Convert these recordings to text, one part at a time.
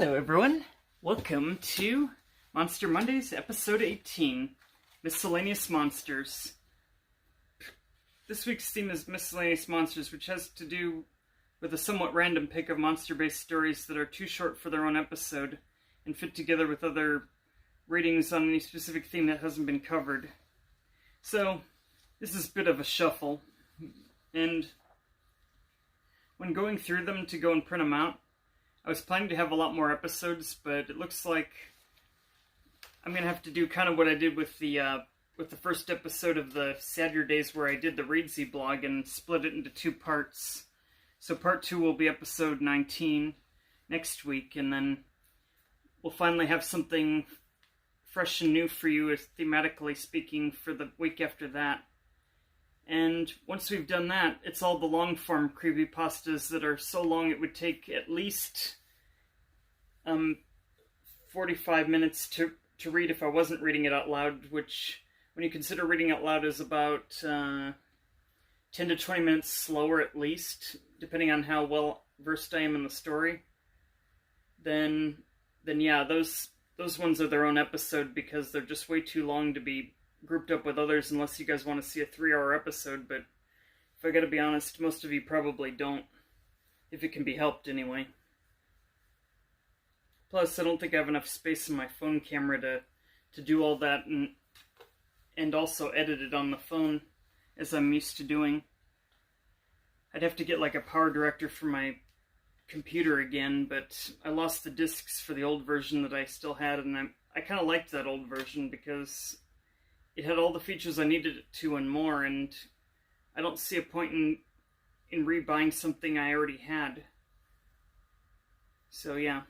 Hello everyone, welcome to Monster Mondays, episode 18, Miscellaneous Monsters. This week's theme is Miscellaneous Monsters, which has to do with a somewhat random pick of monster-based stories that are too short for their own episode and fit together with other ratings on any specific theme that hasn't been covered. So, this is a bit of a shuffle, and when going through them to go and print them out, I was planning to have a lot more episodes, but it looks like I'm going to have to do kind of what I did with the first episode of the Sad Year Days, where I did the Readsy blog and split it into two parts. So part 2 will be episode 19 next week, and then we'll finally have something fresh and new for you, thematically speaking, for the week after that. And once we've done that, it's all the long-form creepypastas that are so long it would take at least 45 minutes to read if I wasn't reading it out loud, which, when you consider reading out loud, is about 10 to 20 minutes slower at least, depending on how well versed I am in the story. Then yeah, those ones are their own episode because they're just way too long to be grouped up with others, unless you guys want to see a 3-hour episode. But if I gotta be honest, most of you probably don't, if it can be helped anyway. Plus, I don't think I have enough space in my phone camera to do all that and also edit it on the phone as I'm used to doing. I'd have to get like a power director for my computer again, but I lost the discs for the old version that I still had, and I kind of liked that old version because it had all the features I needed it to and more, and I don't see a point in rebuying something I already had. So yeah.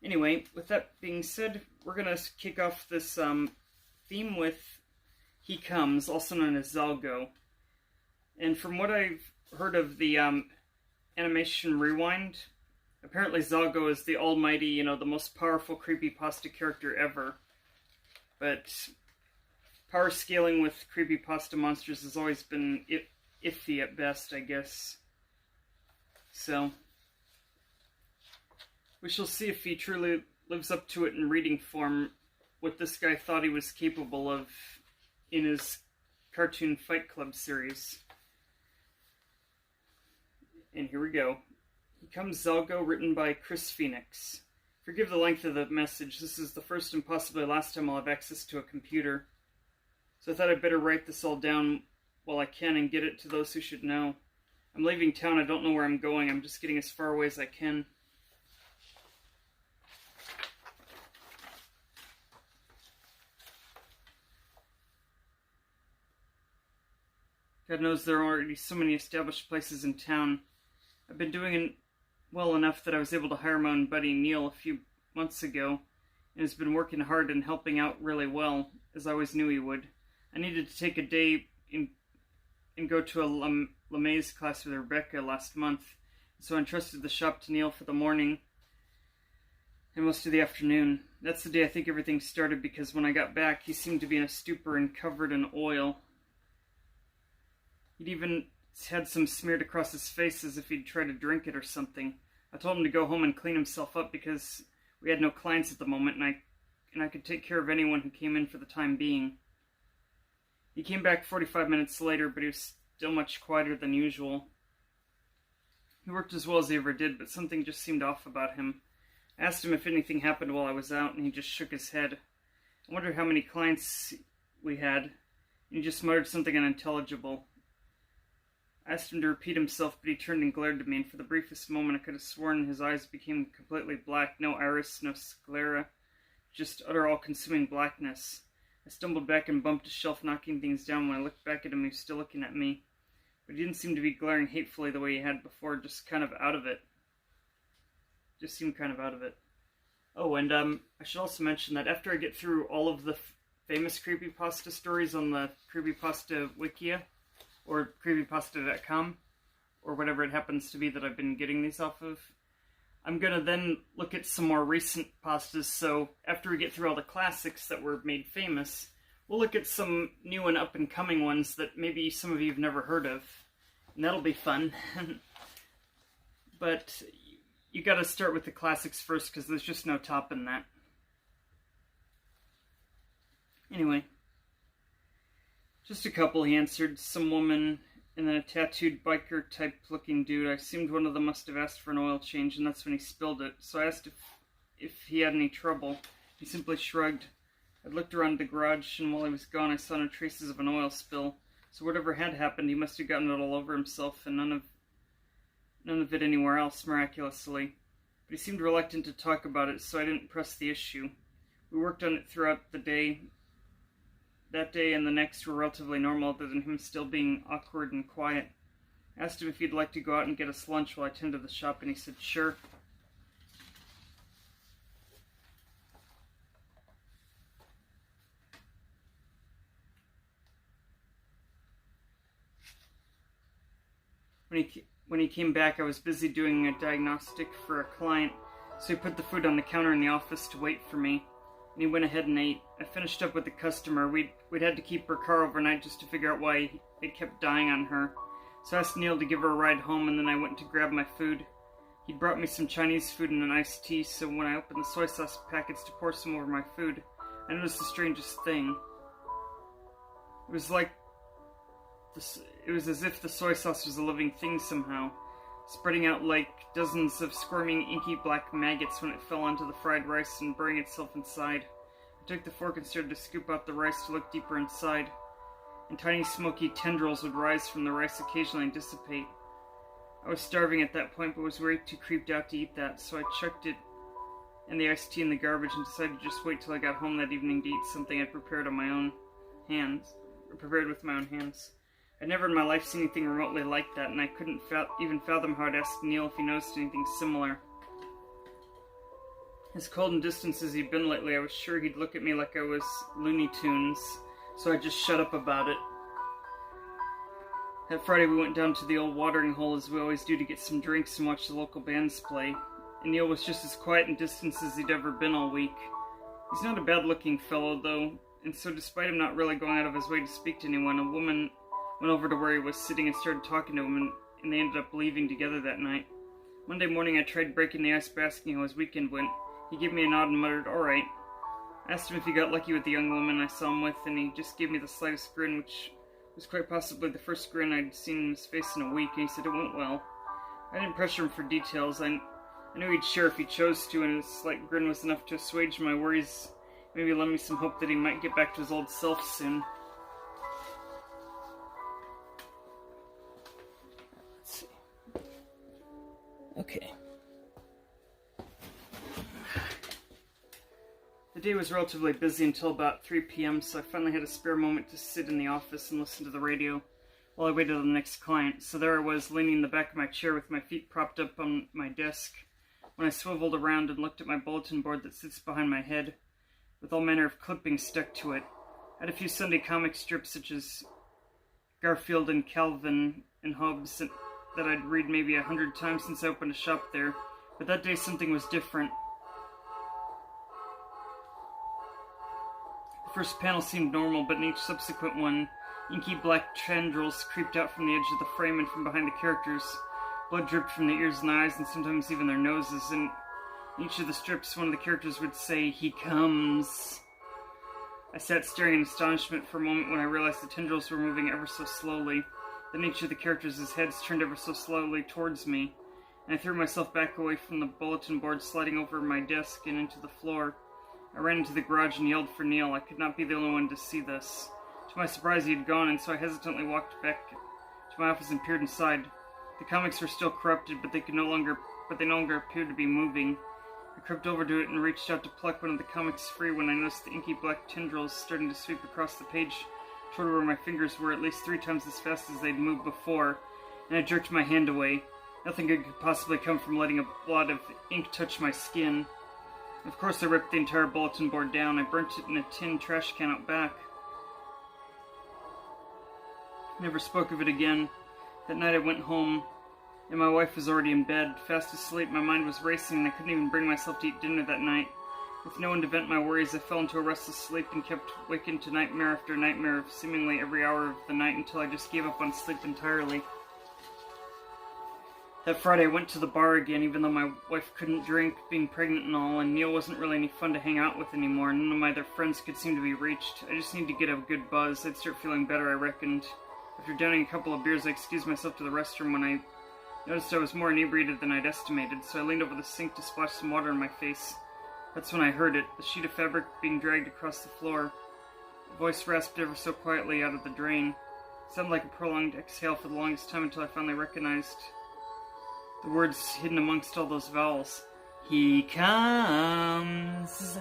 Anyway, with that being said, we're going to kick off this theme with He Comes, also known as Zalgo. And from what I've heard of the animation Rewind, apparently Zalgo is the almighty, the most powerful creepypasta character ever. But power scaling with creepypasta monsters has always been iffy at best, I guess. So we shall see if he truly lives up to it in reading form, what this guy thought he was capable of in his cartoon Fight Club series. And here we go. He Comes, Zalgo, written by Chris Phoenix. Forgive the length of the message. This is the first and possibly last time I'll have access to a computer. So I thought I'd better write this all down while I can and get it to those who should know. I'm leaving town. I don't know where I'm going. I'm just getting as far away as I can. God knows there are already so many established places in town. I've been doing well enough that I was able to hire my own buddy Neil a few months ago, and has been working hard and helping out really well, as I always knew he would. I needed to take a day and go to a LeMay's class with Rebecca last month, so I entrusted the shop to Neil for the morning and most of the afternoon. That's the day I think everything started, because when I got back, he seemed to be in a stupor and covered in oil. He'd even had some smeared across his face as if he'd tried to drink it or something. I told him to go home and clean himself up because we had no clients at the moment, and I could take care of anyone who came in for the time being. He came back 45 minutes later, but he was still much quieter than usual. He worked as well as he ever did, but something just seemed off about him. I asked him if anything happened while I was out, and he just shook his head. I wondered how many clients we had, and he just muttered something unintelligible. I asked him to repeat himself, but he turned and glared at me, and for the briefest moment I could have sworn his eyes became completely black. No iris, no sclera, just utter all-consuming blackness. I stumbled back and bumped a shelf, knocking things down. When I looked back at him, he was still looking at me. But he didn't seem to be glaring hatefully the way he had before, just kind of out of it. Just seemed kind of out of it. Oh, and I should also mention that after I get through all of the famous creepypasta stories on the Creepypasta Wikia, or creepypasta.com, or whatever it happens to be that I've been getting these off of, I'm going to then look at some more recent pastas. So after we get through all the classics that were made famous, we'll look at some new and up-and-coming ones that maybe some of you have never heard of, and that'll be fun. But you gotta start with the classics first, because there's just no topping that. Anyway, just a couple, he answered. Some woman, and then a tattooed biker-type looking dude. I assumed one of them must have asked for an oil change, and that's when he spilled it. So I asked if he had any trouble. He simply shrugged. I looked around the garage, and while he was gone, I saw no traces of an oil spill. So whatever had happened, he must have gotten it all over himself, and none of it anywhere else, miraculously. But he seemed reluctant to talk about it, so I didn't press the issue. We worked on it throughout the day. That day and the next were relatively normal, other than him still being awkward and quiet. I asked him if he'd like to go out and get us lunch while I tended the shop, and he said, sure. When he came back, I was busy doing a diagnostic for a client, so he put the food on the counter in the office to wait for me, and he went ahead and ate. I finished up with the customer. We'd had to keep her car overnight just to figure out why it kept dying on her, so I asked Neil to give her a ride home, and then I went to grab my food. He brought me some Chinese food and an iced tea, so when I opened the soy sauce packets to pour some over my food, I noticed the strangest thing. It was as if the soy sauce was a living thing somehow, spreading out like dozens of squirming, inky black maggots when it fell onto the fried rice and burying itself inside. I took the fork and started to scoop out the rice to look deeper inside, and tiny smoky tendrils would rise from the rice occasionally and dissipate. I was starving at that point, but was way too creeped out to eat that, so I chucked it and the iced tea in the garbage and decided to just wait till I got home that evening to eat something I'd prepared with my own hands. I'd never in my life seen anything remotely like that, and I couldn't even fathom how I'd ask Neil if he noticed anything similar. As cold and distant as he'd been lately, I was sure he'd look at me like I was Looney Tunes, so I just shut up about it. That Friday we went down to the old watering hole as we always do to get some drinks and watch the local bands play, and Neil was just as quiet and distant as he'd ever been all week. He's not a bad-looking fellow, though, and so despite him not really going out of his way to speak to anyone, a woman went over to where he was sitting and started talking to him, and they ended up leaving together that night. Monday morning I tried breaking the ice by asking how his weekend went. He gave me a nod and muttered, alright. I asked him if he got lucky with the young woman I saw him with, and he just gave me the slightest grin, which was quite possibly the first grin I'd seen in his face in a week, and he said it went well. I didn't pressure him for details. I knew he'd share if he chose to, and his slight grin was enough to assuage my worries, maybe lend me some hope that he might get back to his old self soon. Let's see. Okay. The day was relatively busy until about 3 p.m., so I finally had a spare moment to sit in the office and listen to the radio while I waited on the next client. So there I was, leaning in the back of my chair with my feet propped up on my desk, when I swiveled around and looked at my bulletin board that sits behind my head, with all manner of clippings stuck to it. I had a few Sunday comic strips such as Garfield and Calvin and Hobbes that I'd read maybe 100 times since I opened a shop there, but that day something was different. The first panel seemed normal, but in each subsequent one, inky black tendrils creeped out from the edge of the frame and from behind the characters. Blood dripped from the ears and the eyes, and sometimes even their noses, and in each of the strips one of the characters would say, "He comes." I sat staring in astonishment for a moment when I realized the tendrils were moving ever so slowly. Then each of the characters' heads turned ever so slowly towards me, and I threw myself back away from the bulletin board, sliding over my desk and into the floor. I ran into the garage and yelled for Neil. I could not be the only one to see this. To my surprise, he had gone, and so I hesitantly walked back to my office and peered inside. The comics were still corrupted, but they no longer appeared to be moving. I crept over to it and reached out to pluck one of the comics free when I noticed the inky black tendrils starting to sweep across the page toward where my fingers were at least 3 times as fast as they'd moved before, and I jerked my hand away. Nothing good could possibly come from letting a blot of ink touch my skin. Of course, I ripped the entire bulletin board down. I burnt it in a tin trash can out back. I never spoke of it again. That night I went home, and my wife was already in bed, fast asleep. My mind was racing, and I couldn't even bring myself to eat dinner that night. With no one to vent my worries, I fell into a restless sleep and kept waking to nightmare after nightmare of seemingly every hour of the night until I just gave up on sleep entirely. That Friday I went to the bar again, even though my wife couldn't drink, being pregnant and all, and Neil wasn't really any fun to hang out with anymore. None of my other friends could seem to be reached. I just needed to get a good buzz. I'd start feeling better, I reckoned. After downing a couple of beers, I excused myself to the restroom when I noticed I was more inebriated than I'd estimated, so I leaned over the sink to splash some water on my face. That's when I heard it, the sheet of fabric being dragged across the floor. A voice rasped ever so quietly out of the drain. It sounded like a prolonged exhale for the longest time until I finally recognized the words hidden amongst all those vowels. He comes.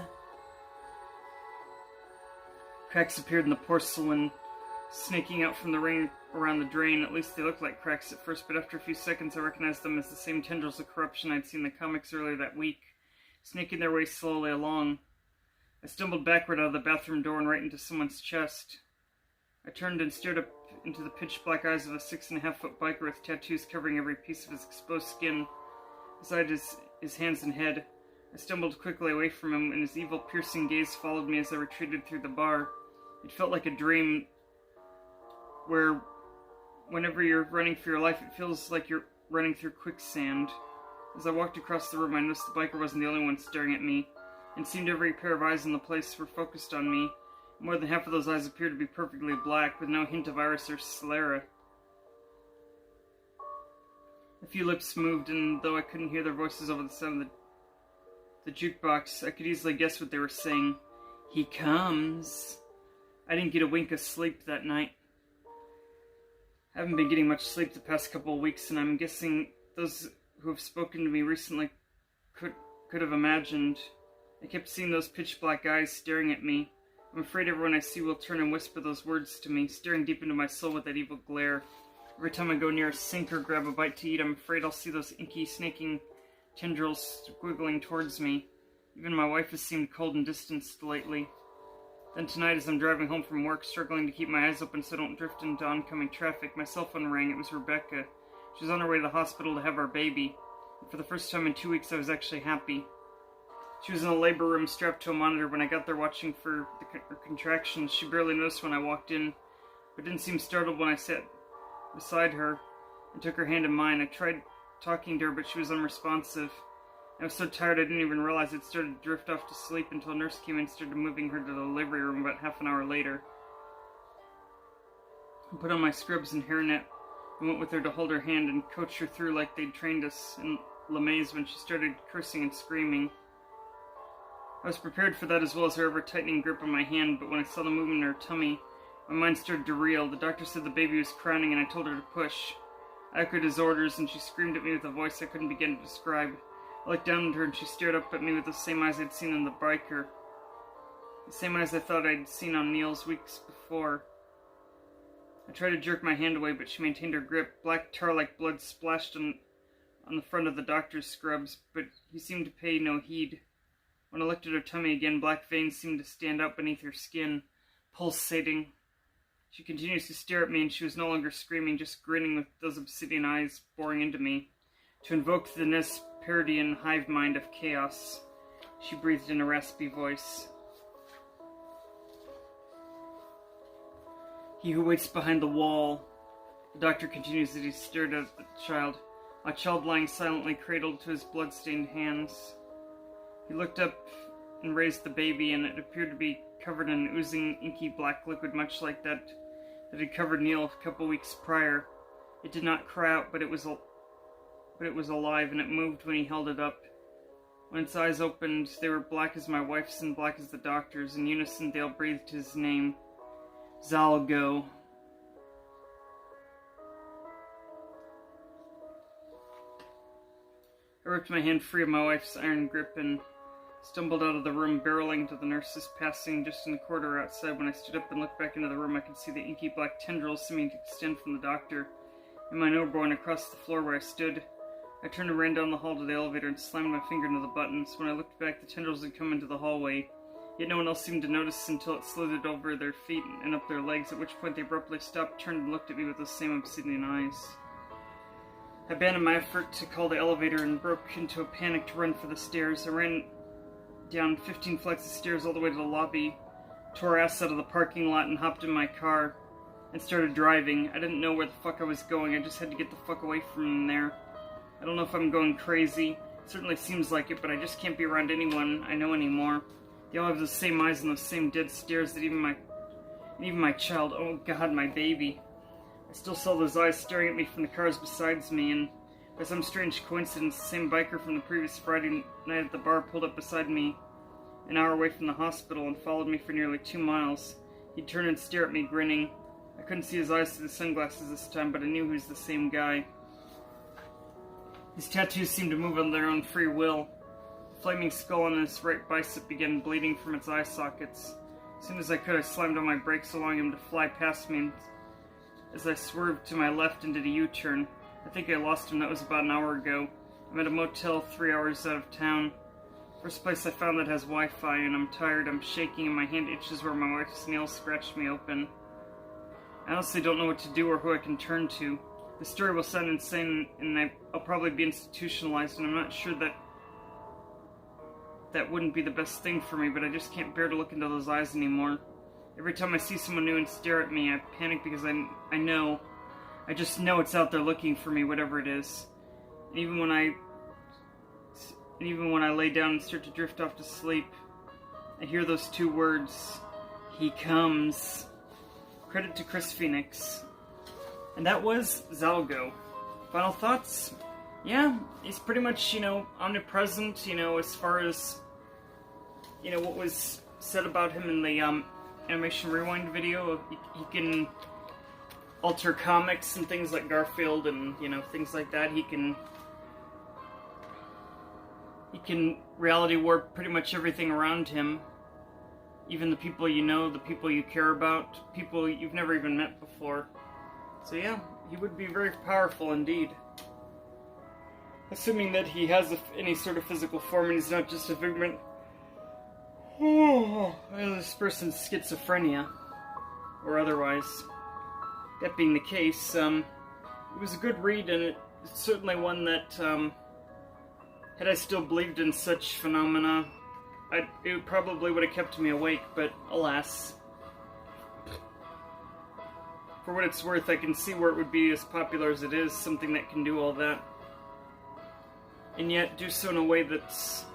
Cracks appeared in the porcelain, snaking out from the ring around the drain. At least they looked like cracks at first, but after a few seconds I recognized them as the same tendrils of corruption I'd seen in the comics earlier that week, snaking their way slowly along. I stumbled backward out of the bathroom door and right into someone's chest. I turned and stared up into the pitch-black eyes of a 6.5-foot biker with tattoos covering every piece of his exposed skin, beside his hands and head. I stumbled quickly away from him, and his evil, piercing gaze followed me as I retreated through the bar. It felt like a dream where whenever you're running for your life, it feels like you're running through quicksand. As I walked across the room, I noticed the biker wasn't the only one staring at me, and seemed every pair of eyes in the place were focused on me. More than half of those eyes appeared to be perfectly black, with no hint of iris or sclera. A few lips moved, and though I couldn't hear their voices over the sound of the jukebox, I could easily guess what they were saying. He comes. I didn't get a wink of sleep that night. I haven't been getting much sleep the past couple of weeks, and I'm guessing those who have spoken to me recently could have imagined. I kept seeing those pitch-black eyes staring at me. I'm afraid everyone I see will turn and whisper those words to me, staring deep into my soul with that evil glare. Every time I go near a sink or grab a bite to eat, I'm afraid I'll see those inky, snaking tendrils squiggling towards me. Even my wife has seemed cold and distanced lately. Then tonight, as I'm driving home from work, struggling to keep my eyes open so I don't drift into oncoming traffic, my cell phone rang. It was Rebecca. She was on her way to the hospital to have our baby. And for the first time in 2 weeks, I was actually happy. She was in the labor room strapped to a monitor when I got there watching for her contractions. She barely noticed when I walked in, but didn't seem startled when I sat beside her and took her hand in mine. I tried talking to her, but she was unresponsive. I was so tired I didn't even realize I'd started to drift off to sleep until a nurse came in and started moving her to the delivery room about half an hour later. I put on my scrubs and hairnet and went with her to hold her hand and coach her through like they'd trained us in LeMaze when she started cursing and screaming. I was prepared for that as well as her ever-tightening grip on my hand, but when I saw the movement in her tummy, my mind started to reel. The doctor said the baby was crowning and I told her to push. I echoed his orders and she screamed at me with a voice I couldn't begin to describe. I looked down at her and she stared up at me with the same eyes I'd seen in the biker. The same eyes I thought I'd seen on Neil's weeks before. I tried to jerk my hand away, but she maintained her grip. Black tar-like blood splashed on the front of the doctor's scrubs, but he seemed to pay no heed. When I looked at her tummy again, black veins seemed to stand out beneath her skin, pulsating. She continues to stare at me, and she was no longer screaming, just grinning with those obsidian eyes boring into me. To invoke the Nesperidian hive mind of chaos, she breathed in a raspy voice. He who waits behind the wall. The doctor continues as he stared at the child, my child lying silently cradled to his blood-stained hands. He looked up and raised the baby, and it appeared to be covered in an oozing, inky black liquid, much like that had covered Neil a couple weeks prior. It did not cry out, but it was alive, and it moved when he held it up. When its eyes opened, they were black as my wife's and black as the doctor's. In unison, they all breathed his name. Zalgo. I ripped my hand free of my wife's iron grip and stumbled out of the room, barreling to the nurses passing just in the corridor outside. When I stood up and looked back into the room, I could see the inky black tendrils seeming to extend from the doctor and my newborn across the floor where I stood. I turned and ran down the hall to the elevator and slammed my finger into the buttons. When I looked back, the tendrils had come into the hallway, yet no one else seemed to notice until it slithered over their feet and up their legs, at which point they abruptly stopped, turned and looked at me with those same obsidian eyes. I abandoned my effort to call the elevator and broke into a panicked run for the stairs. I ran down 15 flights of stairs all the way to the lobby, tore ass out of the parking lot and hopped in my car and started driving. I didn't know where the fuck I was going. I just had to get the fuck away from there. I don't know if I'm going crazy. It certainly seems like it, but I just can't be around anyone I know anymore. They all have the same eyes and those same dead stares that even my child, oh God, my baby. I still saw those eyes staring at me from the cars beside me, and by some strange coincidence, the same biker from the previous Friday night at the bar pulled up beside me an hour away from the hospital and followed me for nearly 2 miles. He'd turn and stare at me, grinning. I couldn't see his eyes through the sunglasses this time, but I knew he was the same guy. His tattoos seemed to move on their own free will. The flaming skull on his right bicep began bleeding from its eye sockets. As soon as I could, I slammed on my brakes, allowing him to fly past me as I swerved to my left and did a U-turn. I think I lost him. That was about an hour ago. I'm at a motel 3 hours out of town. First place I found that has Wi-Fi, and I'm tired, I'm shaking, and my hand itches where my wife's nails scratched me open. I honestly don't know what to do or who I can turn to. The story will sound insane, and I'll probably be institutionalized, and I'm not sure that wouldn't be the best thing for me, but I just can't bear to look into those eyes anymore. Every time I see someone new and stare at me, I panic because I just know it's out there looking for me, whatever it is. And even when I lay down and start to drift off to sleep, I hear those 2 words, "He comes." Credit to Chris Phoenix. And that was Zalgo. Final thoughts? Yeah, he's pretty much, omnipresent, as far as, what was said about him in the Animation Rewind video. He can alter comics and things like Garfield and, things like that. He can reality warp pretty much everything around him. Even the people you know, the people you care about, people you've never even met before. So yeah, he would be very powerful indeed. Assuming that he has any sort of physical form and he's not just a figment of this person's schizophrenia, or otherwise. That being the case, it was a good read, and it's certainly one that, had I still believed in such phenomena, it probably would have kept me awake, but alas. For what it's worth, I can see where it would be as popular as it is, something that can do all that. And yet do so in a way that's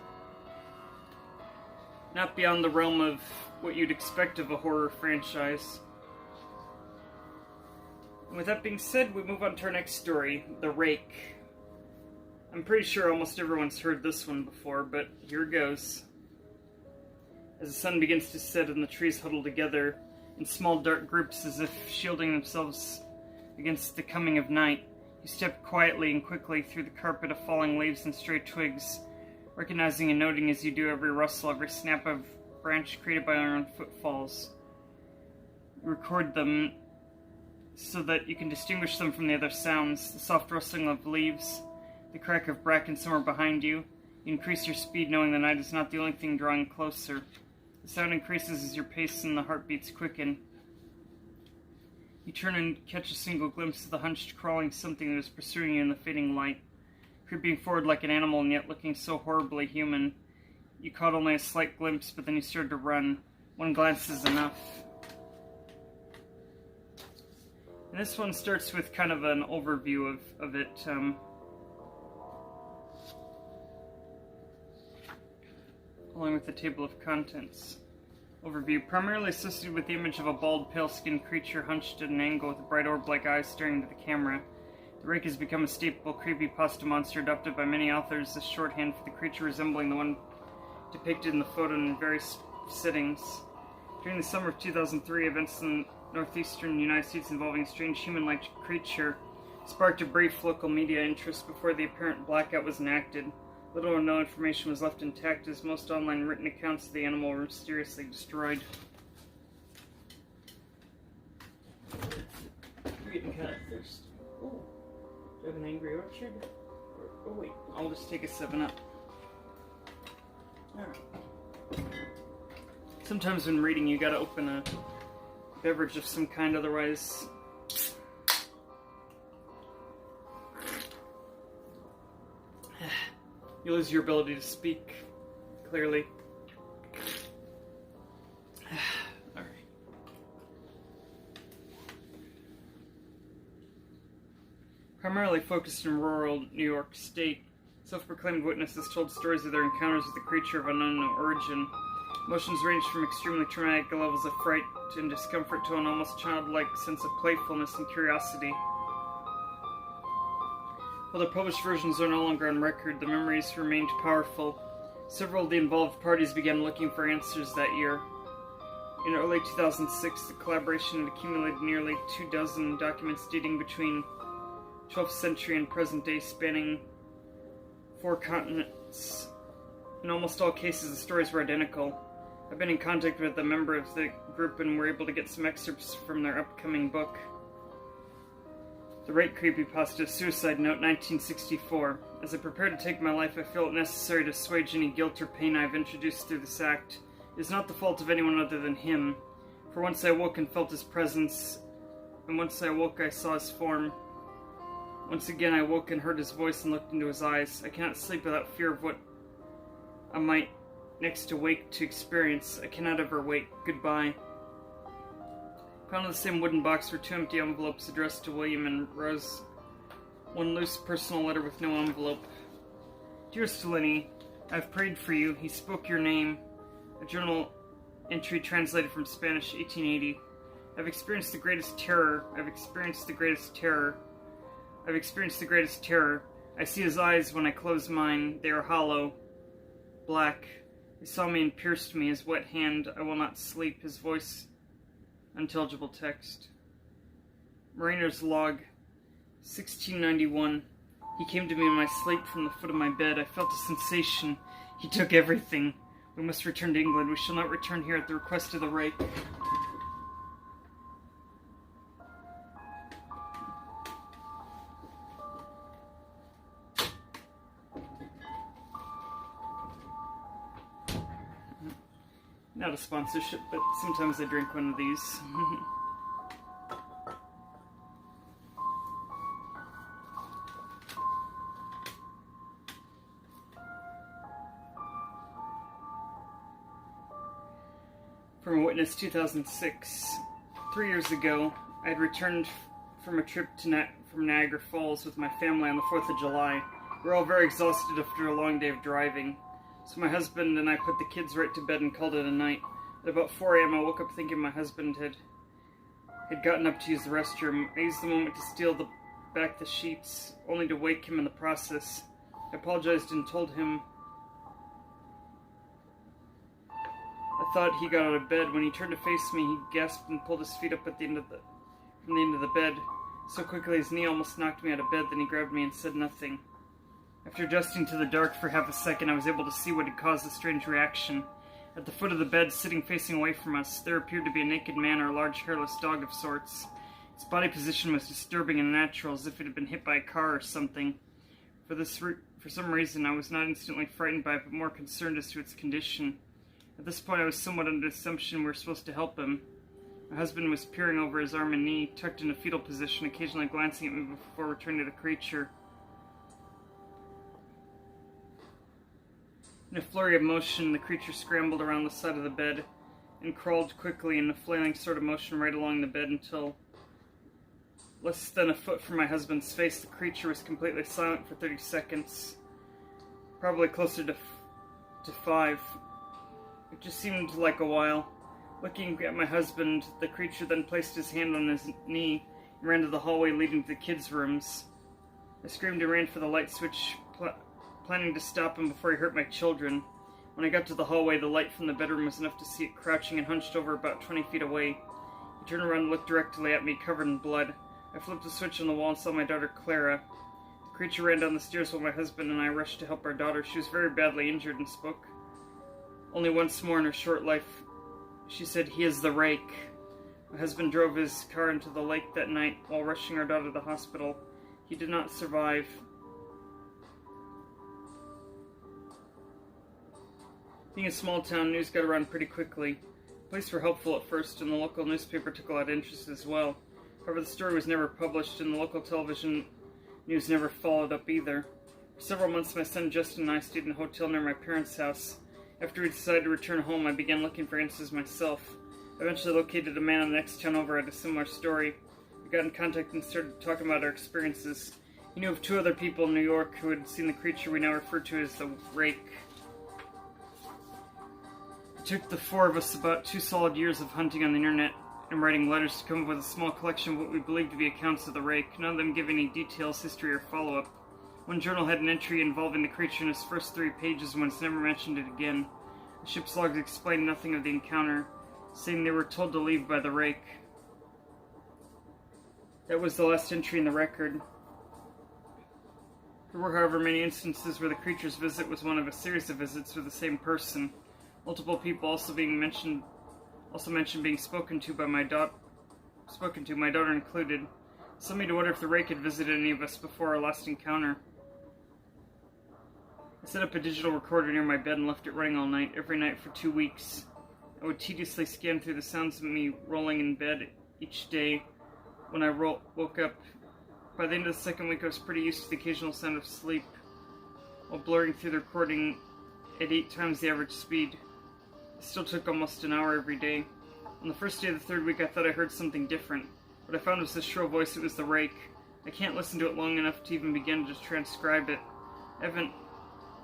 not beyond the realm of what you'd expect of a horror franchise. And with that being said, we move on to our next story, The Rake. I'm pretty sure almost everyone's heard this one before, but here goes. As the sun begins to set and the trees huddle together in small dark groups as if shielding themselves against the coming of night, you step quietly and quickly through the carpet of falling leaves and stray twigs, recognizing and noting as you do every rustle, every snap of branch created by your own footfalls. You record them so that you can distinguish them from the other sounds, the soft rustling of leaves, the crack of bracken somewhere behind you. You increase your speed, knowing the night is not the only thing drawing closer. The sound increases as your pace and the heartbeats quicken. You turn and catch a single glimpse of the hunched, crawling something that is pursuing you in the fading light, creeping forward like an animal and yet looking so horribly human. You caught only a slight glimpse, but then you started to run. One glance is enough. And this one starts with kind of an overview of it. Along with the table of contents. Overview. Primarily associated with the image of a bald, pale-skinned creature hunched at an angle with bright orb-like eyes staring into the camera. The Rake has become a staple creepypasta monster adopted by many authors as shorthand for the creature resembling the one depicted in the photo in various settings. During the summer of 2003, events in the northeastern United States involving a strange human-like creature sparked a brief local media interest before the apparent blackout was enacted. Little or no information was left intact as most online written accounts of the animal were mysteriously destroyed. You're getting kind of thirsty. Oh, do you have an Angry Orchard? Oh wait, I'll just take a 7-Up. Alright. Sometimes when reading you gotta open a beverage of some kind, otherwise you lose your ability to speak clearly. Alright. primarily focused in rural New York State. Self-proclaimed witnesses told stories of their encounters with a creature of unknown origin. Emotions ranged from extremely traumatic levels of fright and discomfort to an almost childlike sense of playfulness and curiosity. While the published versions are no longer on record, the memories remained powerful. Several of the involved parties began looking for answers that year. In early 2006, the collaboration had accumulated nearly 24 documents dating between 12th century and present day, spanning 4 continents. In almost all cases, the stories were identical. I've been in contact with a member of the group and were able to get some excerpts from their upcoming book. The Rake Creepypasta, Suicide Note, 1964. As I prepare to take my life, I feel it necessary to assuage any guilt or pain I have introduced through this act. It is not the fault of anyone other than him. For once I awoke and felt his presence, and once I awoke I saw his form. Once again I woke and heard his voice and looked into his eyes. I cannot sleep without fear of what I might next awake to experience. I cannot ever wake. Goodbye. Found in the same wooden box were 2 empty envelopes addressed to William and Rose. One loose personal letter with no envelope. Dearest Lenny, I have prayed for you. He spoke your name. A journal entry translated from Spanish, 1880. I've experienced the greatest terror. I've experienced the greatest terror. I've experienced the greatest terror. I see his eyes when I close mine. They are hollow, black. He saw me and pierced me. His wet hand. I will not sleep. His voice. Unintelligible text. Mariner's log, 1691. He came to me in my sleep from the foot of my bed. I felt a sensation. He took everything. We must return to England. We shall not return here at the request of the Rake. Not a sponsorship, but sometimes I drink one of these. From a witness, 2006. 3 years ago, I had returned from a trip from Niagara Falls with my family on the 4th of July. We were all very exhausted after a long day of driving. So my husband and I put the kids right to bed and called it a night. At about 4 a.m. I woke up thinking my husband had gotten up to use the restroom. I used the moment to steal back the sheets, only to wake him in the process. I apologized and told him I thought he got out of bed. When he turned to face me, he gasped and pulled his feet up from the end of the bed. So quickly his knee almost knocked me out of bed, then he grabbed me and said nothing. After adjusting to the dark for half a second, I was able to see what had caused the strange reaction. At the foot of the bed, sitting facing away from us, there appeared to be a naked man or a large hairless dog of sorts. Its body position was disturbing and unnatural, as if it had been hit by a car or something. For some reason, I was not instantly frightened by it, but more concerned as to its condition. At this point, I was somewhat under the assumption we were supposed to help him. My husband was peering over his arm and knee, tucked in a fetal position, occasionally glancing at me before returning to the creature. In a flurry of motion, the creature scrambled around the side of the bed and crawled quickly in a flailing sort of motion right along the bed until less than a foot from my husband's face. The creature was completely silent for 30 seconds, probably closer to 5. It just seemed like a while. Looking at my husband, the creature then placed his hand on his knee and ran to the hallway leading to the kids' rooms. I screamed and ran for the light switch, planning to stop him before he hurt my children. When I got to the hallway, the light from the bedroom was enough to see it crouching and hunched over about 20 feet away. He turned around and looked directly at me, covered in blood. I flipped the switch on the wall and saw my daughter Clara. The creature ran down the stairs while my husband and I rushed to help our daughter. She was very badly injured and spoke only once more in her short life. She said, "He is the Rake." My husband drove his car into the lake that night while rushing our daughter to the hospital. He did not survive. Being a small town, news got around pretty quickly. Police were helpful at first, and the local newspaper took a lot of interest as well. However, the story was never published, and the local television news never followed up either. For several months, my son Justin and I stayed in a hotel near my parents' house. After we decided to return home, I began looking for answers myself. I eventually located a man in the next town over at a similar story. We got in contact and started talking about our experiences. He knew of 2 other people in New York who had seen the creature we now refer to as the Rake. It took the 4 of us about 2 solid years of hunting on the internet and writing letters to come up with a small collection of what we believed to be accounts of the Rake, none of them giving any details, history, or follow-up. One journal had an entry involving the creature in its first 3 pages and once never mentioned it again. The ship's logs explained nothing of the encounter, saying they were told to leave by the Rake. That was the last entry in the record. There were, however, many instances where the creature's visit was one of a series of visits with the same person. Multiple people also mentioned being spoken to, my daughter included. This led me to wonder if the Rake had visited any of us before our last encounter. I set up a digital recorder near my bed and left it running all night, every night for 2 weeks. I would tediously scan through the sounds of me rolling in bed each day when I woke up. By the end of the 2nd week, I was pretty used to the occasional sound of sleep, while blurring through the recording at 8 times the average speed. It still took almost an hour every day. On the first day of the 3rd week, I thought I heard something different. What I found was the shrill voice. It was the Rake. I can't listen to it long enough to even begin to transcribe it. I haven't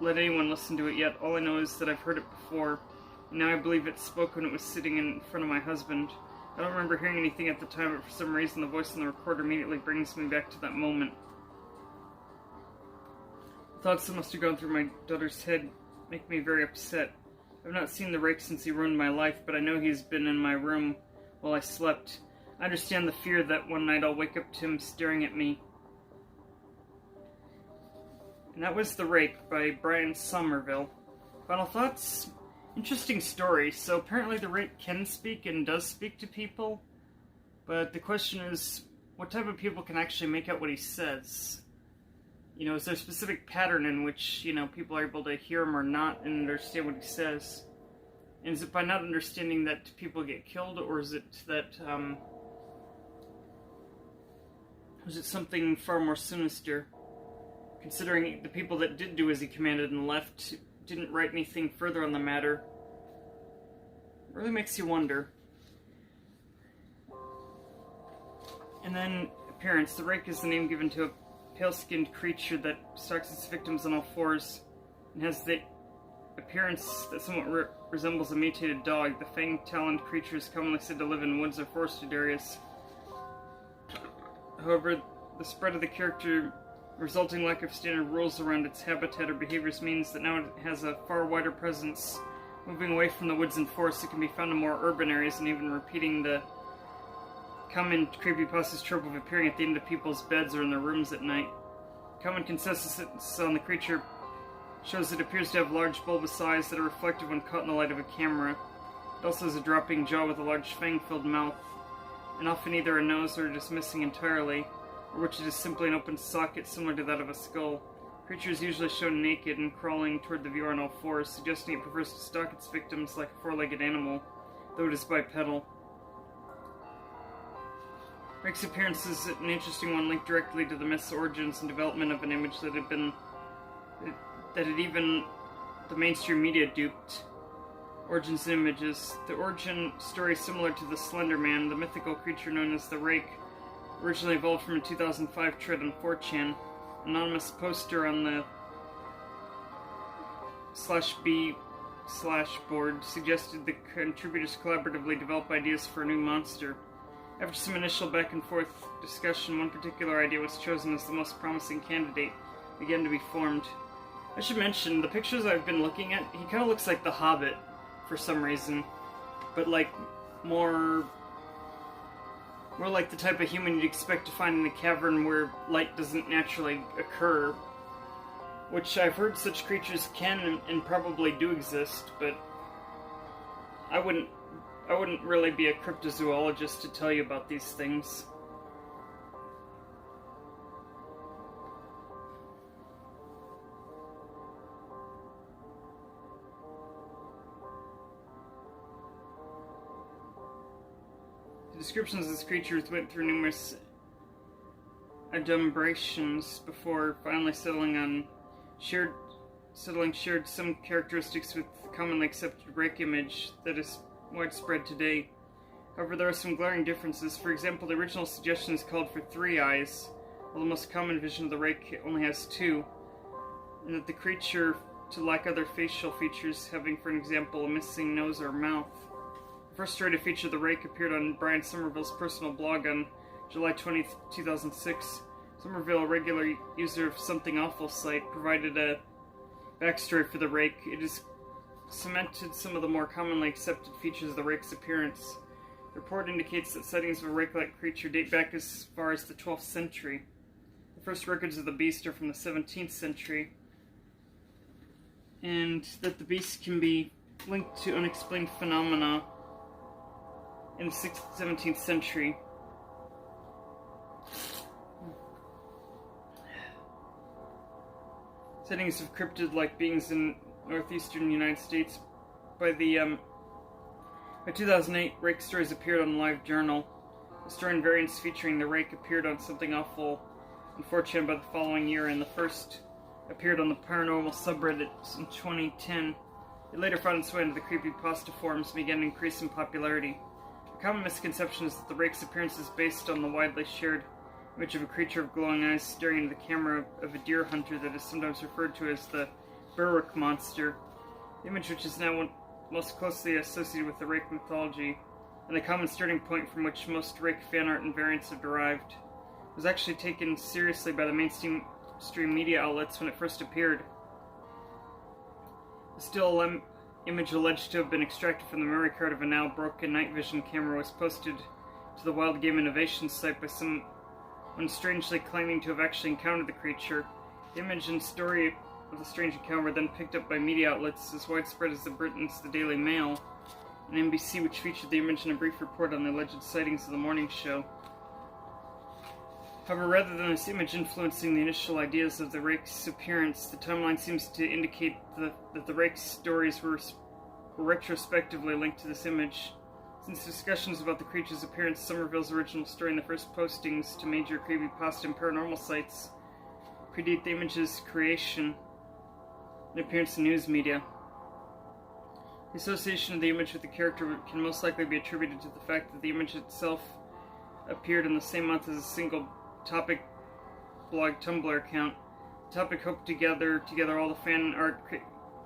let anyone listen to it yet. All I know is that I've heard it before, and now I believe it spoke when it was sitting in front of my husband. I don't remember hearing anything at the time, but for some reason the voice in the recorder immediately brings me back to that moment. The thoughts that must have gone through my daughter's head make me very upset. I've not seen the Rake since he ruined my life, but I know he's been in my room while I slept. I understand the fear that one night I'll wake up to him staring at me. And that was The Rake by Brian Somerville. Final thoughts? Interesting story. So apparently the Rake can speak and does speak to people, but the question is, what type of people can actually make out what he says? You know, is there a specific pattern in which, people are able to hear him or not and understand what he says? And is it by not understanding that people get killed, or is it that, was it something far more sinister? Considering the people that did do as he commanded and left didn't write anything further on the matter. It really makes you wonder. And then, appearance. The Rake is the name given to a pale-skinned creature that stalks its victims on all 4s and has the appearance that somewhat resembles a mutated dog. The fang-taloned creature is commonly said to live in woods or forested areas. However, the spread of the character resulting lack of standard rules around its habitat or behaviors means that now it has a far wider presence, moving away from the woods and forests. It can be found in more urban areas and even repeating the common creepypasta's trope of appearing at the end of people's beds or in their rooms at night. Common consensus on the creature shows it appears to have large bulbous eyes that are reflective when caught in the light of a camera. It also has a dropping jaw with a large fang-filled mouth, and often either a nose or just missing entirely, or which is simply an open socket similar to that of a skull. The creature is usually shown naked and crawling toward the viewer on all 4s, suggesting it prefers to stalk its victims like a 4-legged animal, though it is bipedal. Rake's appearance is an interesting one, linked directly to the myth's origins and development of an image that had even the mainstream media duped. Origins and images. The origin story is similar to the Slender Man, the mythical creature known as the Rake, originally evolved from a 2005 thread on 4chan. An anonymous poster on the /b/ board suggested the contributors collaboratively develop ideas for a new monster. After some initial back and forth discussion, one particular idea was chosen as the most promising candidate, began to be formed. I should mention, the pictures I've been looking at, he kind of looks like the Hobbit for some reason, but like more like the type of human you'd expect to find in a cavern where light doesn't naturally occur, which I've heard such creatures can and probably do exist, but I wouldn't really be a cryptozoologist to tell you about these things. The descriptions of this creature went through numerous adumbrations before finally settling shared some characteristics with the commonly accepted Rake image that is widespread today. However, there are some glaring differences. For example, the original suggestions called for 3 eyes, while the most common vision of the Rake only has two, and that the creature to lack other facial features, having, for example, a missing nose or mouth. The first story to feature the Rake appeared on Brian Somerville's personal blog on July 20th, 2006. Somerville, a regular user of Something Awful site, provided a backstory for the Rake. It has cemented some of the more commonly accepted features of the Rake's appearance. The report indicates that sightings of a Rake-like creature date back as far as the 12th century. The first records of the beast are from the 17th century, and that the beast can be linked to unexplained phenomena in the 17th century. Sightings of cryptid-like beings in northeastern United States. By 2008, Rake stories appeared on LiveJournal. The story and variants featuring the Rake appeared on Something Awful and 4chan by the following year, and the first appeared on the paranormal subreddit in 2010. It later found its way into the creepypasta forums and began to increase in popularity. A common misconception is that the Rake's appearance is based on the widely shared image of a creature of glowing eyes staring into the camera of a deer hunter that is sometimes referred to as the Rake monster. The image, which is now most closely associated with the Rake mythology, and the common starting point from which most Rake fan art and variants are derived, was actually taken seriously by the mainstream media outlets when it first appeared. The still image alleged to have been extracted from the memory card of a now broken night vision camera was posted to the Wild Game Innovations site by someone strangely claiming to have actually encountered the creature. The image and story of the strange encounter were then picked up by media outlets as widespread as Britain's The Daily Mail and NBC, which featured the image in a brief report on the alleged sightings of the morning show. However, rather than this image influencing the initial ideas of the Rake's appearance, the timeline seems to indicate that the Rake's stories were retrospectively linked to this image. Since discussions about the creature's appearance, Somerville's original story, and the first postings to major creepypasta and paranormal sites predate the image's creation and appearance in news media. The association of the image with the character can most likely be attributed to the fact that the image itself appeared in the same month as a single topic blog Tumblr account. The topic hoped to gather together all the fan art,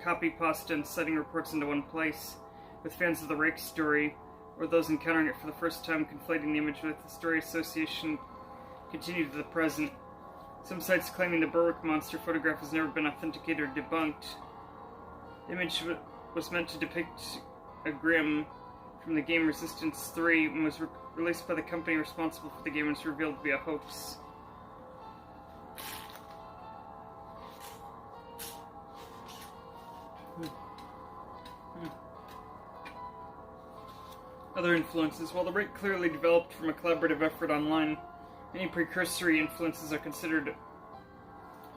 copypasta, and sighting reports into one place, with fans of the Rake story, or those encountering it for the first time, conflating the image with the story association continued to the present. Some sites claiming the Rake monster photograph has never been authenticated or debunked. The image was meant to depict a Grim from the game Resistance 3 and was released by the company responsible for the game and was revealed to be a hoax. Other influences. While the Rake clearly developed from a collaborative effort online, many precursory influences are considered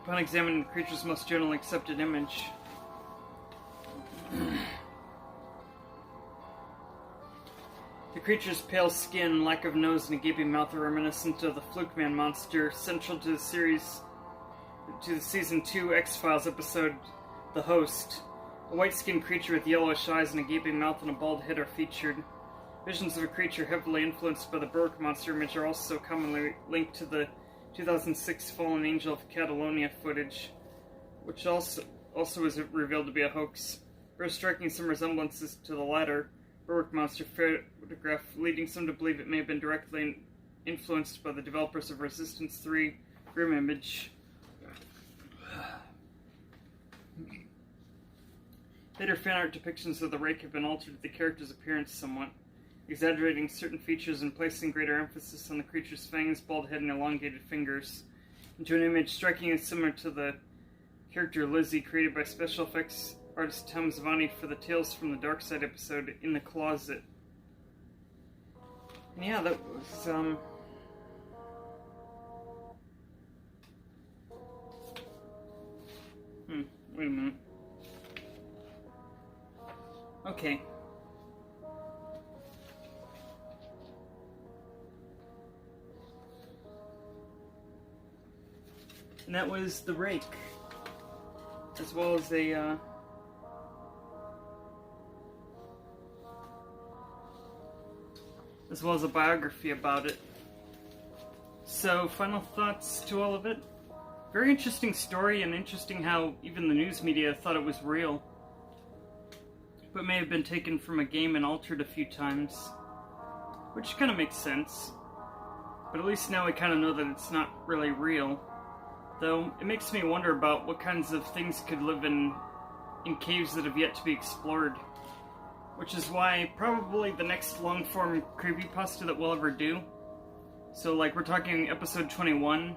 upon examining the creature's most generally accepted image. The creature's pale skin, lack of nose, and a gaping mouth are reminiscent of the Fluke Man monster, central to the Season 2 X-Files episode, The Host. A white-skinned creature with yellowish eyes and a gaping mouth and a bald head are featured. Visions of a creature heavily influenced by the Rake monster image are also commonly linked to the 2006 Fallen Angel of Catalonia footage, which also was revealed to be a hoax. First striking some resemblances to the latter Rake monster photograph, leading some to believe it may have been directly influenced by the developers of Resistance 3 Grim Image. Later fan art depictions of the Rake have been altered to the character's appearance somewhat, exaggerating certain features and placing greater emphasis on the creature's fangs, bald head, and elongated fingers, into an image strikingly similar to the character Lizzie, created by special effects artist Tom Zavani for the Tales from the Dark Side episode In the Closet. And yeah, that was, wait a minute. Okay. And that was the Rake, as well as a biography about it. So, final thoughts to all of it. Very interesting story, and interesting how even the news media thought it was real, but may have been taken from a game and altered a few times, which kind of makes sense. But at least now we kind of know that it's not really real. Though, it makes me wonder about what kinds of things could live in caves that have yet to be explored. Which is why probably the next long-form creepypasta that we'll ever do. So, like, we're talking episode 21,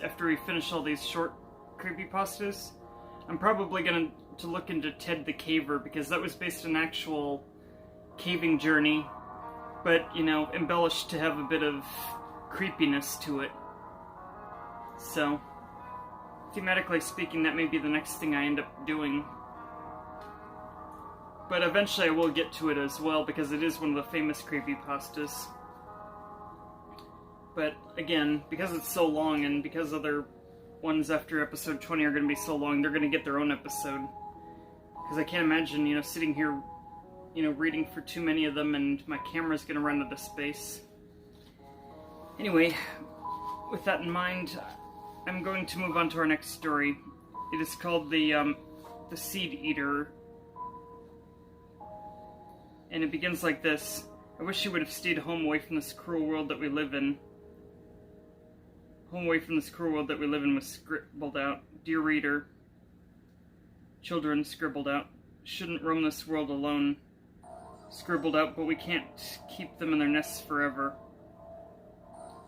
after we finish all these short creepypastas. I'm probably going to look into Ted the Caver, because that was based on an actual caving journey, but, you know, embellished to have a bit of creepiness to it. So, thematically speaking, that may be the next thing I end up doing. But eventually I will get to it as well, because it is one of the famous creepypastas. But again, because it's so long, and because other ones after episode 20 are going to be so long, they're going to get their own episode. Because I can't imagine, you know, sitting here, you know, reading for too many of them, and my camera's going to run out of space. Anyway, with that in mind, I'm going to move on to our next story. It is called the Seed Eater. And it begins like this. I wish you would have stayed home away from this cruel world that we live in. Home away from this cruel world that we live in was scribbled out. Dear reader. Children, scribbled out. Shouldn't roam this world alone. Scribbled out, but we can't keep them in their nests forever.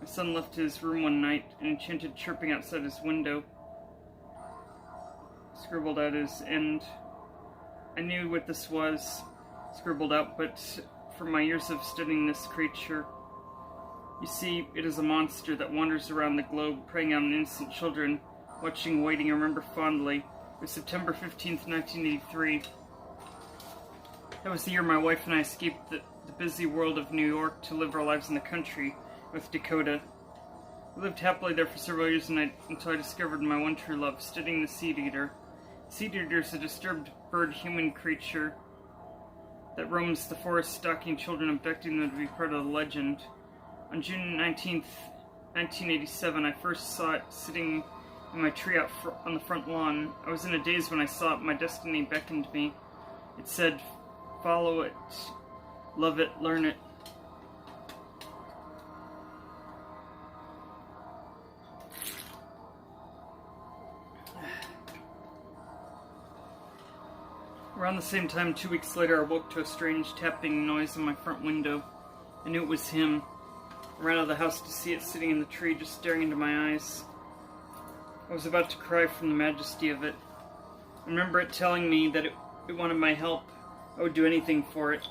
My son left his room one night, an enchanted chirping outside his window. Scribbled out his end. I knew what this was. Scribbled out, but from my years of studying this creature, you see, it is a monster that wanders around the globe, preying on innocent children, watching, waiting. I remember fondly. It was September 15th, 1983. That was the year my wife and I escaped the busy world of New York to live our lives in the country with Dakota. We lived happily there for several years until I discovered my one true love, studying the Seed Eater. Seed Eater is a disturbed bird-human creature that roams the forest, stalking children, abducting them to be part of the legend. On June 19th, 1987, I first saw it sitting in my tree out on the front lawn. I was in a daze when I saw it. My destiny beckoned me. It said, follow it, love it, learn it. Around the same time, 2 weeks later, I woke to a strange tapping noise on my front window. I knew it was him. I ran out of the house to see it sitting in the tree, just staring into my eyes. I was about to cry from the majesty of it. I remember it telling me that it wanted my help. I would do anything for it.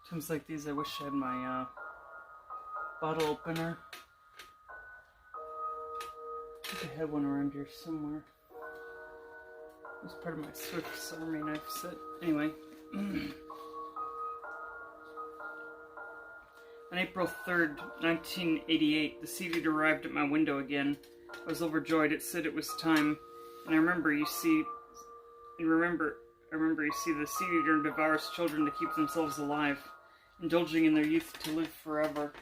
Times like these, I wish I had my bottle opener. I think I had one around here somewhere. It was part of my Swiss Army knife set. Anyway. On April 3rd, 1988, the Seed Eater arrived at my window again. I was overjoyed. It said it was time. And I remember, the Seed Eater devours children to keep themselves alive, indulging in their youth to live forever.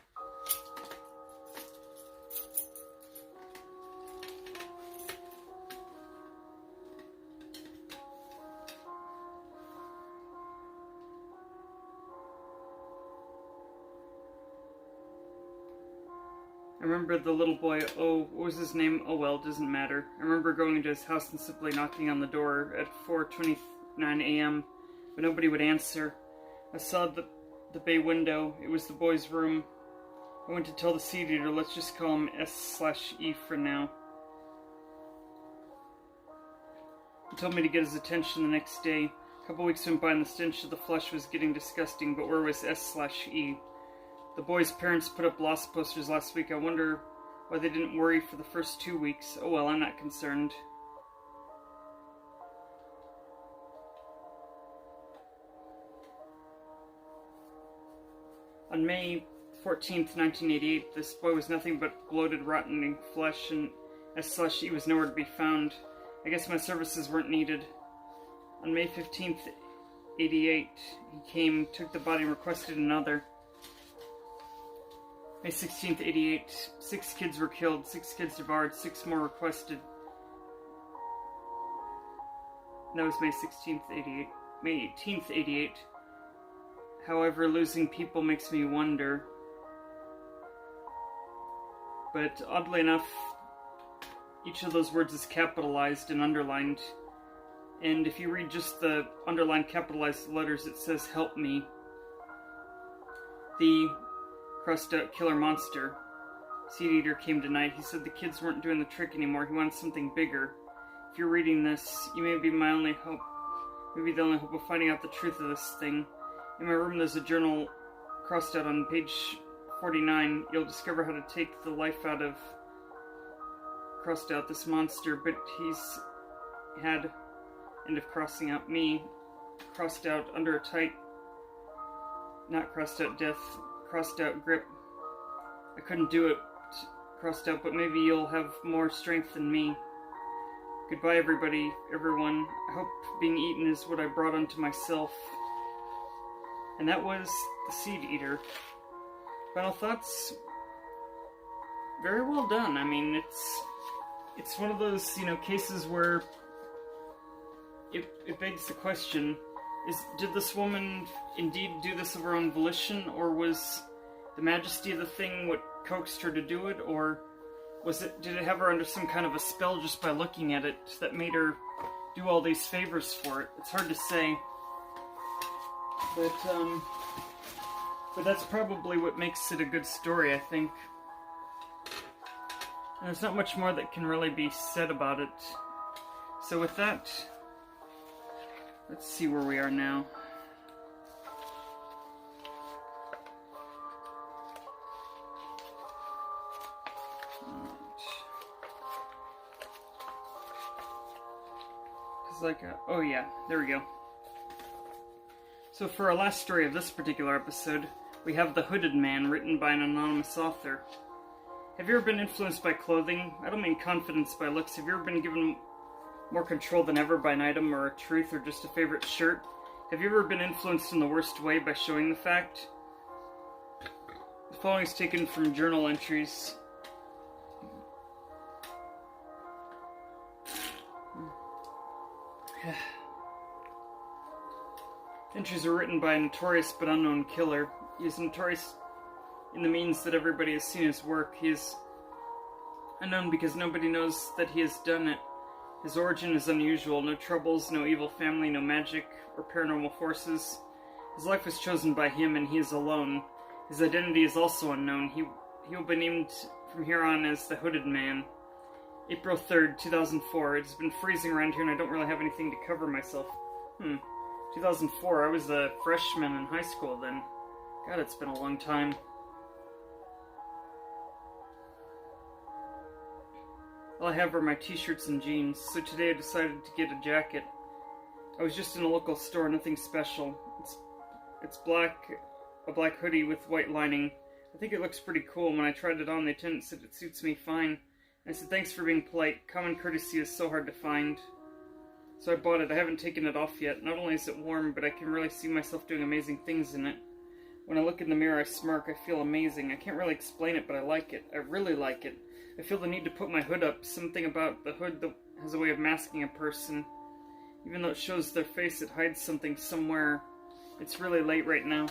I remember the little boy, what was his name? Oh well, doesn't matter. I remember going into his house and simply knocking on the door at 4:29 a.m., but nobody would answer. I saw the bay window. It was the boy's room. I went to tell the seed eater, let's just call him S/E for now. He told me to get his attention the next day. A couple weeks went by and the stench of the flesh was getting disgusting, but where was S/E? The boy's parents put up lost posters last week. I wonder why they didn't worry for the first 2 weeks. Oh well, I'm not concerned. On May 14th, 1988, this boy was nothing but bloated, rotting flesh, and S/E was nowhere to be found. I guess my services weren't needed. On May 15th, 88, he came, took the body, and requested another. May 16th, 88, 6 kids were killed, 6 kids devoured, 6 more requested. That was May 16th, 88. May 18th, 88. However, losing people makes me wonder. But oddly enough, each of those words is capitalized and underlined. And if you read just the underlined capitalized letters, it says, help me. The crossed out killer monster. Seed Eater came tonight. He said the kids weren't doing the trick anymore. He wanted something bigger. If you're reading this, you may be my only hope. Maybe the only hope of finding out the truth of this thing. In my room there's a journal crossed out on page 49. You'll discover how to take the life out of crossed out this monster, but he's had, end of crossing out me, crossed out under a tight, not crossed out death, crossed out grip. I couldn't do it, crossed out, but maybe you'll have more strength than me. Goodbye everybody, everyone. I hope being eaten is what I brought onto myself. And that was the Seed Eater. Final thoughts? Very well done. I mean, it's one of those, cases where it begs the question, did this woman indeed do this of her own volition, or was the majesty of the thing what coaxed her to do it, or did it have her under some kind of a spell just by looking at it that made her do all these favors for it? It's hard to say. But that's probably what makes it a good story, I think. And there's not much more that can really be said about it. So with that, let's see where we are now. Oh yeah, there we go. So for our last story of this particular episode, we have The Hooded Man, written by an anonymous author. Have you ever been influenced by clothing? I don't mean confidence by looks. Have you ever been given more control than ever by an item or a truth or just a favorite shirt? Have you ever been influenced in the worst way by showing the fact? The following is taken from journal entries. Entries are written by a notorious but unknown killer. He is notorious in the means that everybody has seen his work. He is unknown because nobody knows that he has done it. His origin is unusual. No troubles, no evil family, no magic or paranormal forces. His life was chosen by him and he is alone. His identity is also unknown. He will be named from here on as the Hooded Man. April 3rd, 2004. It's been freezing around here and I don't really have anything to cover myself. 2004, I was a freshman in high school then. God, it's been a long time. All I have are my t-shirts and jeans, so today I decided to get a jacket. I was just in a local store, nothing special. It's black, a black hoodie with white lining. I think it looks pretty cool. When I tried it on, the attendant said it suits me fine. I said, thanks for being polite. Common courtesy is so hard to find. So I bought it. I haven't taken it off yet. Not only is it warm, but I can really see myself doing amazing things in it. When I look in the mirror, I smirk. I feel amazing. I can't really explain it, but I like it. I really like it. I feel the need to put my hood up. Something about the hood that has a way of masking a person. Even though it shows their face, it hides something somewhere. It's really late right now.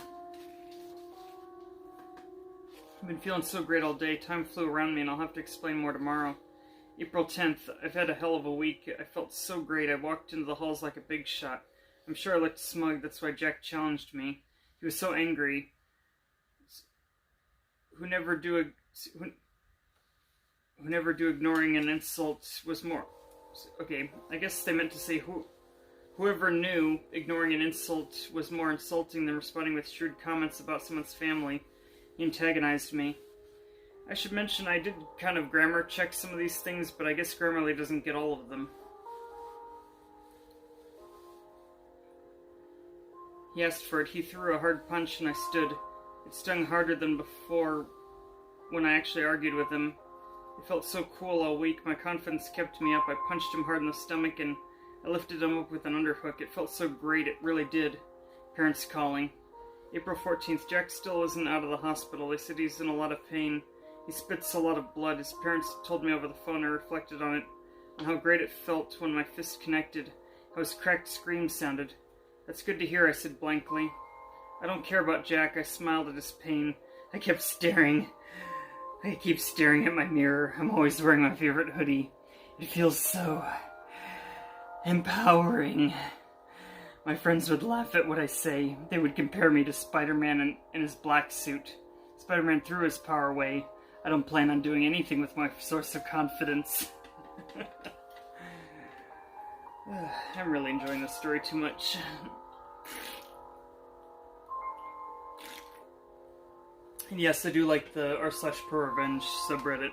I've been feeling so great all day. Time flew around me, and I'll have to explain more tomorrow. April 10th. I've had a hell of a week. I felt so great. I walked into the halls like a big shot. I'm sure I looked smug. That's why Jack challenged me. He was so angry. Who never do ignoring an insult was more... Okay, I guess they meant to say whoever knew ignoring an insult was more insulting than responding with shrewd comments about someone's family. He antagonized me. I should mention I did kind of grammar check some of these things, but I guess Grammarly doesn't get all of them. He asked for it. He threw a hard punch and I stood. It stung harder than before when I actually argued with him. It felt so cool all week. My confidence kept me up. I punched him hard in the stomach and I lifted him up with an underhook. It felt so great. It really did. Parents calling. April 14th. Jack still isn't out of the hospital. They said he's in a lot of pain. He spits a lot of blood. His parents told me over the phone. I reflected on it, on how great it felt when my fist connected, how his cracked scream sounded. That's good to hear, I said blankly. I don't care about Jack. I smiled at his pain. I keep staring at my mirror. I'm always wearing my favorite hoodie. It feels so empowering. My friends would laugh at what I say. They would compare me to Spider-Man in his black suit. Spider-Man threw his power away. I don't plan on doing anything with my source of confidence. I'm really enjoying this story too much. And yes, I do like the r/pro-revenge subreddit.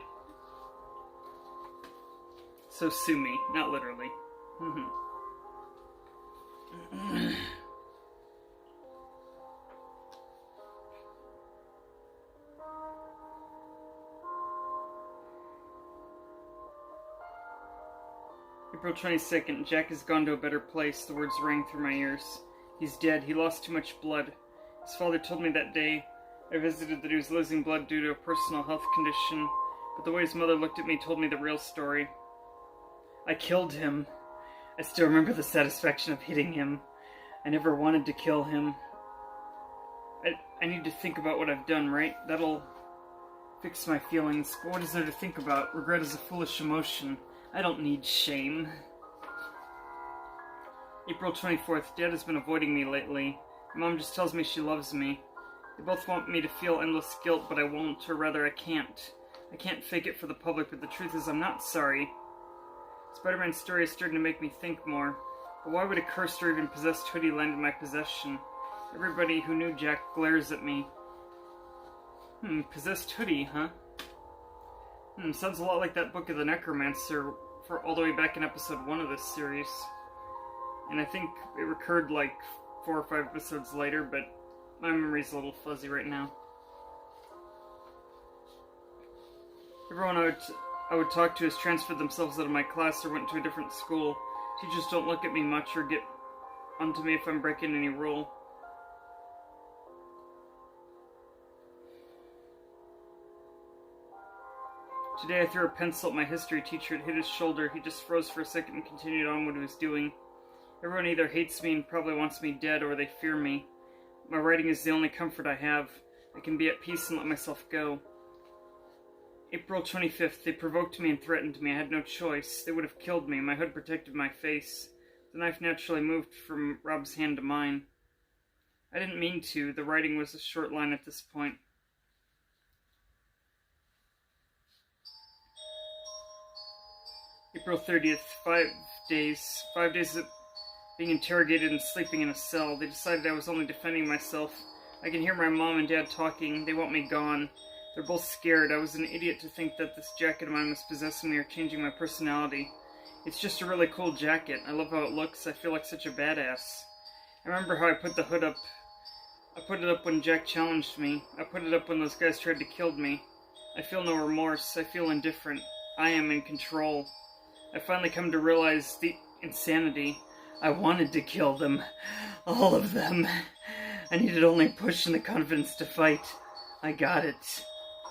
So sue me, not literally. April 22nd. Jack has gone to a better place. The words rang through my ears. He's dead. He lost too much blood. His father told me that day I visited that he was losing blood due to a personal health condition, but the way his mother looked at me told me the real story. I killed him. I still remember the satisfaction of hitting him. I never wanted to kill him. I need to think about what I've done, right? That'll fix my feelings. But what is there to think about? Regret is a foolish emotion. I don't need shame. April 24th. Dad has been avoiding me lately. Mom just tells me she loves me. They both want me to feel endless guilt, but I won't, or rather I can't. I can't fake it for the public, but the truth is I'm not sorry. Spider-Man's story is starting to make me think more. But why would a cursed or even possessed hoodie land in my possession? Everybody who knew Jack glares at me. Possessed hoodie, huh? Sounds a lot like that book of the Necromancer for all the way back in episode 1 of this series. And I think it recurred like 4 or 5 episodes later, but my memory's a little fuzzy right now. Everyone I would talk to has transferred themselves out of my class or went to a different school. Teachers don't look at me much or get onto me if I'm breaking any rule. Today I threw a pencil at my history teacher. It hit his shoulder. He just froze for a second and continued on what he was doing. Everyone either hates me and probably wants me dead, or they fear me. My writing is the only comfort I have. I can be at peace and let myself go. April 25th. They provoked me and threatened me. I had no choice. They would have killed me. My hood protected my face. The knife naturally moved from Rob's hand to mine. I didn't mean to. The writing was a short line at this point. April 30th. 5 days. 5 days of being interrogated and sleeping in a cell. They decided I was only defending myself. I can hear my mom and dad talking. They want me gone. They're both scared. I was an idiot to think that this jacket of mine was possessing me or changing my personality. It's just a really cool jacket. I love how it looks. I feel like such a badass. I remember how I put the hood up. I put it up when Jack challenged me. I put it up when those guys tried to kill me. I feel no remorse. I feel indifferent. I am in control. I finally come to realize the insanity. I wanted to kill them. All of them. I needed only push and the confidence to fight. I got it.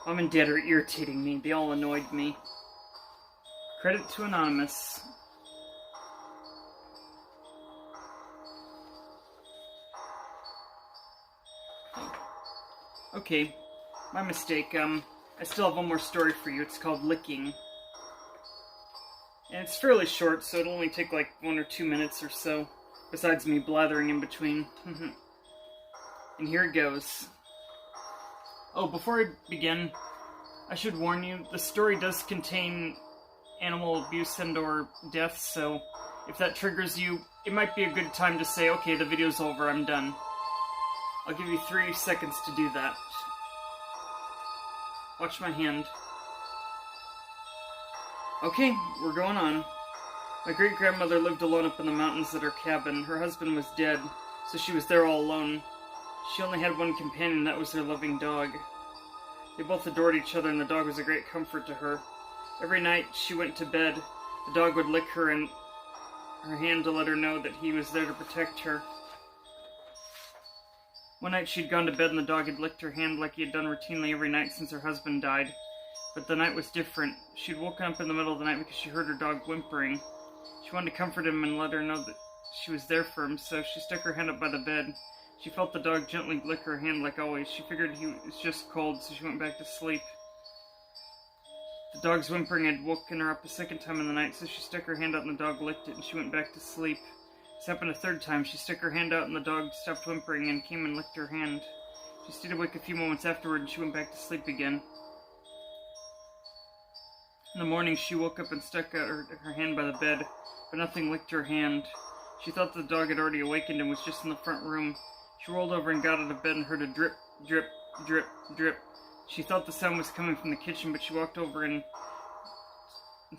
Mom and Dad are irritating me. They all annoyed me. Credit to Anonymous. Okay. My mistake. I still have one more story for you. It's called Licking. And it's fairly short, so it'll only take like 1 or 2 minutes or so, besides me blathering in between. And here it goes. Oh, before I begin, I should warn you, the story does contain animal abuse and or death, so if that triggers you, it might be a good time to say, okay, the video's over, I'm done. I'll give you 3 seconds to do that. Watch my hand. Okay, we're going on. My great-grandmother lived alone up in the mountains at her cabin. Her husband was dead, so she was there all alone. She only had one companion, that was her loving dog. They both adored each other, and the dog was a great comfort to her. Every night she went to bed, the dog would lick her and her hand to let her know that he was there to protect her. One night she'd gone to bed and the dog had licked her hand like he had done routinely every night since her husband died. But the night was different. She'd woken up in the middle of the night because she heard her dog whimpering. She wanted to comfort him and let her know that she was there for him, so she stuck her hand up by the bed. She felt the dog gently lick her hand like always. She figured he was just cold, so she went back to sleep. The dog's whimpering had woken her up a second time in the night, so she stuck her hand out and the dog licked it, and she went back to sleep. This happened a third time. She stuck her hand out and the dog stopped whimpering and came and licked her hand. She stayed awake a few moments afterward and she went back to sleep again. In the morning she woke up and stuck out her hand by the bed, but nothing licked her hand. She thought the dog had already awakened and was just in the front room. She rolled over and got out of bed and heard a drip, drip, drip, drip. She thought the sound was coming from the kitchen, but she walked over and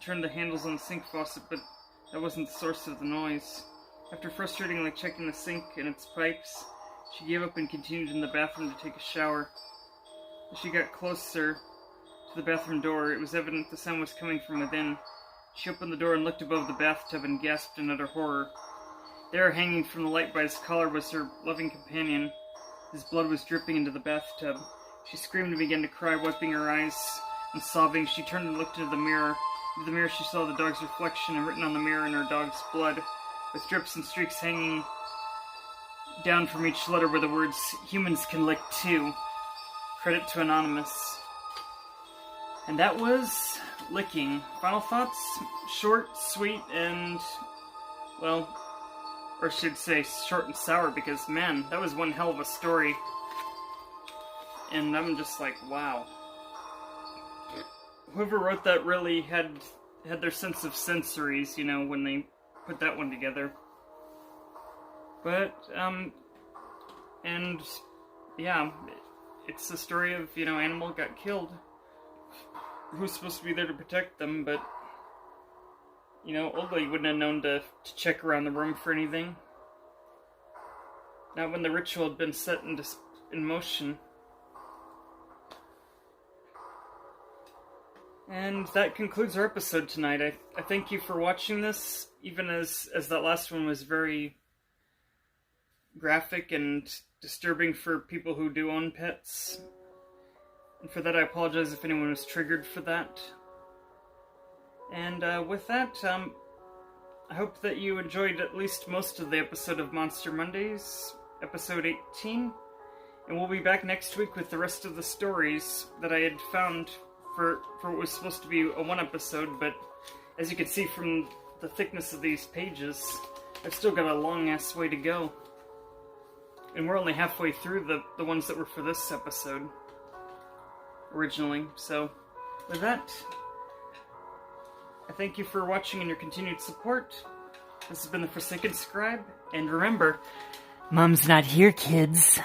turned the handles on the sink faucet, but that wasn't the source of the noise. After frustratingly checking the sink and its pipes, she gave up and continued in the bathroom to take a shower. As she got closer to the bathroom door, it was evident the sound was coming from within. She opened the door and looked above the bathtub and gasped in utter horror. There, hanging from the light by his collar, was her loving companion. His blood was dripping into the bathtub. She screamed and began to cry, wiping her eyes and sobbing. She turned and looked into the mirror. In the mirror she saw the dog's reflection, and written on the mirror in her dog's blood, with drips and streaks hanging down from each letter, were the words, "Humans can lick too. Credit to Anonymous." And that was Licking. Final thoughts? Short, sweet, and, well, or I should say short and sour, because, man, that was one hell of a story. And I'm just like, wow. Whoever wrote that really had their sense of sensories, you know, when they put that one together. But, and, yeah, it's the story of, you know, animal got killed. Who's supposed to be there to protect them, but, you know, old lady wouldn't have known to check around the room for anything. Not when the ritual had been set in motion. And that concludes our episode tonight. I thank you for watching this, even as that last one was very graphic and disturbing for people who do own pets. And for that, I apologize if anyone was triggered for that. And with that, I hope that you enjoyed at least most of the episode of Monster Mondays, episode 18. And we'll be back next week with the rest of the stories that I had found for what was supposed to be a one episode, but as you can see from the thickness of these pages, I've still got a long-ass way to go. And we're only halfway through the ones that were for this episode originally. So, with that, I thank you for watching and your continued support. This has been the Forsaken Scribe, and remember, Mom's not here, kids.